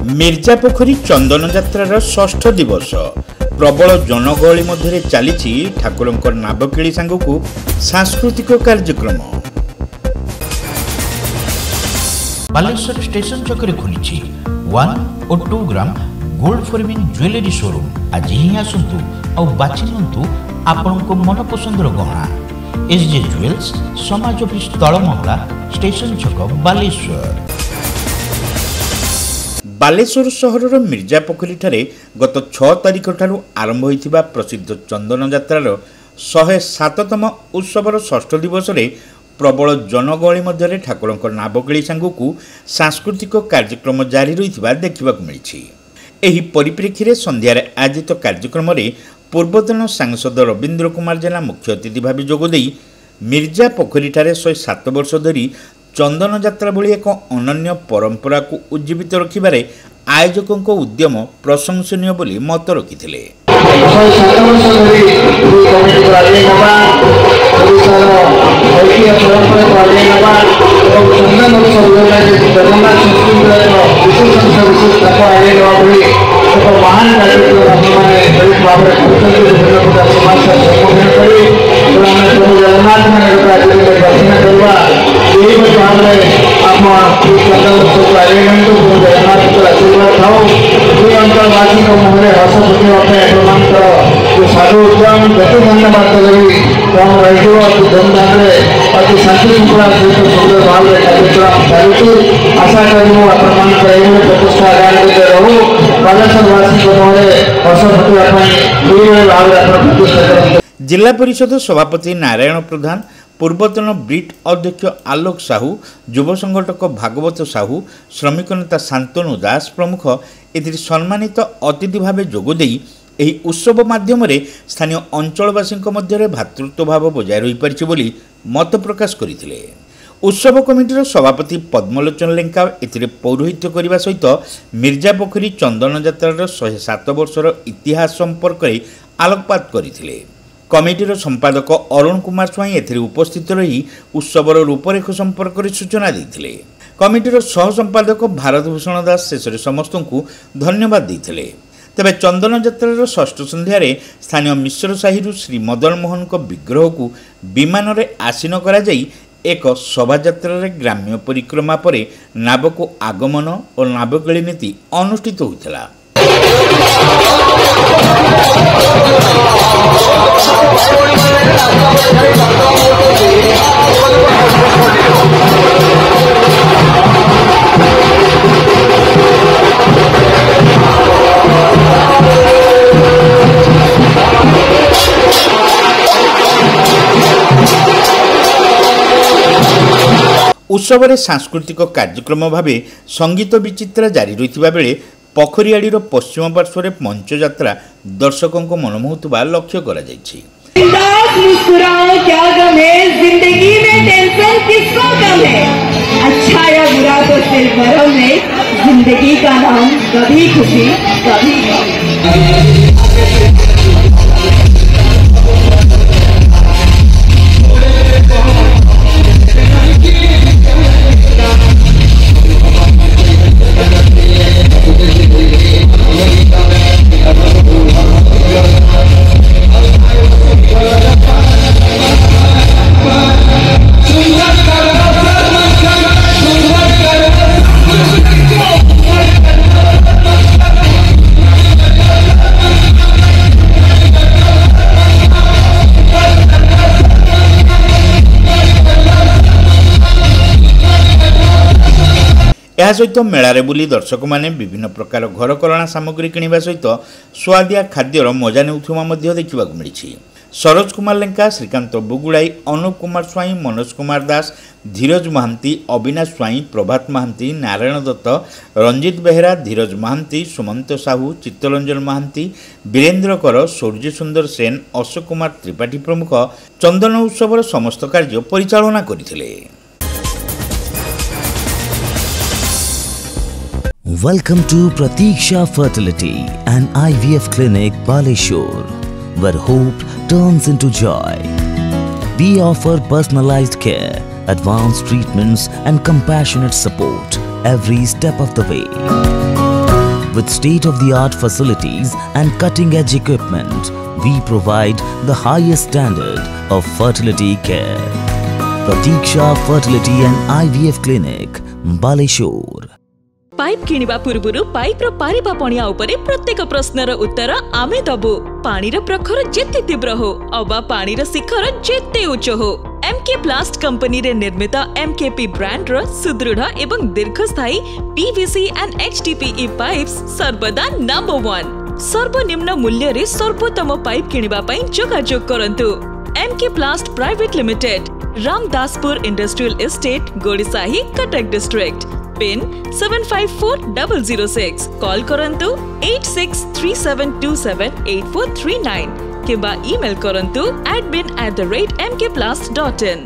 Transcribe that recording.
मिर्जापोखरी चंदन यात्रार षष्ठ दिवस प्रबल जनगहली मध्य चली ठाकुरंकर नाबकेली सांगकू सांस्कृतिक कार्यक्रम। बालेश्वर स्टेशन चक्कर खुली 1 और 2 gram gold forming jewellery showroom. आज ही आसतु और बाछि नियंतु आपनको मन पसंदर गहना। एसजे ज्वेल्स समाज ऑफिस तलमहला स्टेशन छक बालेश्वर। बालेश्वर सहरर मिर्जापोखरी ठारे गत 6 तारिख ठारू आरंभ होइथिबा प्रसिद्ध चंदन यात्रार 107तम उत्सवर षष्ठ दिवस रे प्रबल जनगहली मध्य ठाकुरंकर नाबकेली सांगकू सांस्कृतिक कार्यक्रम जारी रहिथिबा देखिबाकू मिलिछि। एही परिप्रेक्षी रे संध्यारे आयोजित कार्यक्रम रे पूर्वतन सांसद रवींद्र कुमार जेना मुख्य अतिथि भाव जोगदेई मिर्जापोखरी ठारे 107 वर्ष धरी चंदन यात्रा भली एक अनन्य परंपरा को उज्जीवित रखिबारे आयोजकों उद्यम प्रशंसनीय बोली मत रखिथिले। जिला परिषद सभापति नारायण प्रधान, पूर्वतन ब्रिट अध्यक्ष आलोक साहू, युव संगठक भागवत साहू, श्रमिक नेता शांतनु दास प्रमुख एथिरे सम्मानित अतिथि भाव जोगदेई एही उत्सव माध्यम स्थानीय अंचलवासी मध्य भातृत्व भाव बजाय रही पारिछि बोली मत प्रकाश करथिले। उत्सव कमिटीर सभापति पद्मलोचन लेंका एथिरे पौरोहित्य करने सहित मिर्जापोखरी चंदन यात्रार 107 वर्षर इतिहास संपर्क में आलोकपात करथिले। कमिटीर संपादक अरुण कुमार स्वाई एथिरे उपस्थित रही उत्सवर रूपरेख संपर्क में सूचना देथिले। कमिटीर सह संपादक भारत भूषण दास शेष समस्त को धन्यवाद देथिले। तेबे चंदन यात्रार षष्ठ संध्यारे स्थानीय मिश्र साहिरु श्री मदन मोहन को विग्रह को विमान रे आसीन करा जाई एक शोभायात्रा ग्राम्य परिक्रमा परे नाबको आगमन और नाबकेली नीति अनुष्ठित होइतला। उत्सव रे सांस्कृतिक कार्यक्रम भावे संगीत विचित्रा जारी रही बेले पोखरीआड़ीर पश्चिम पार्श्व मंच यात्रा दर्शकों को मनमोहुवा लक्ष्य करा जायछि। मुस्कुराओ क्या गम है, जिंदगी में टेंशन किसको कम है, अच्छा या बुरा तो सिर्फ भरम है, जिंदगी का नाम कभी खुशी कभी गम। यह सहित मेलारे बुली दर्शक माने विभिन्न प्रकार घरकरणा सामग्री किणवा सहित स्वादिया खाद्यर मजा नेउथुमा मध्य देखिबाकू मिलिछि। सरोज कुमार लेंका, श्रीकांत बुगुड़ाई, अनुप कुमार स्वाई, मनोज कुमार दास, धीरज महांती, अविनाश स्वाई, प्रभात महांती, नारायण दत्त, रंजित बेहरा, धीरज महांती, सुमंत साहू, चित्तरंजन महांती, वीरेन्द्र कर, सूर्य सुंदर सेन, अशोक कुमार त्रिपाठी प्रमुख चंदन उत्सवर समस्त कार्य परिचालना करथिले। Welcome to Pratiksha Fertility and IVF Clinic, Baleshwar, where hope turns into joy. We offer personalized care, advanced treatments and compassionate support every step of the way. With state-of-the-art facilities and cutting-edge equipment, we provide the highest standard of fertility care. Pratiksha Fertility and IVF Clinic, Baleshwar. Pipe किनिबा पूर्वरु pipe रो पारिबा पणिया उपरे प्रत्येक प्रश्नर उत्तर आमे दबु। पानी रो प्रखर जेते तीव्र हो अबा पानी रो शिखर जेते उच्च हो, एमके प्लास्ट कंपनी रे निर्मित एमकेपी ब्रांड रो सुदृढ़ एवं दीर्घस्थायी पीवीसी एंड एचडीपीई पाइप्स सर्वदा नंबर 1। सर्वनिम्न मूल्य रे सर्वोत्तम पाइप किनिबा पई जोगाजोग करंतु। MK plast private limited, Ramdaspur industrial estate, Gorisahi, Cuttack district. Pin 754006। Call करंतु 8637278439 किबा ईमेल करंतु admin@mkplast.in।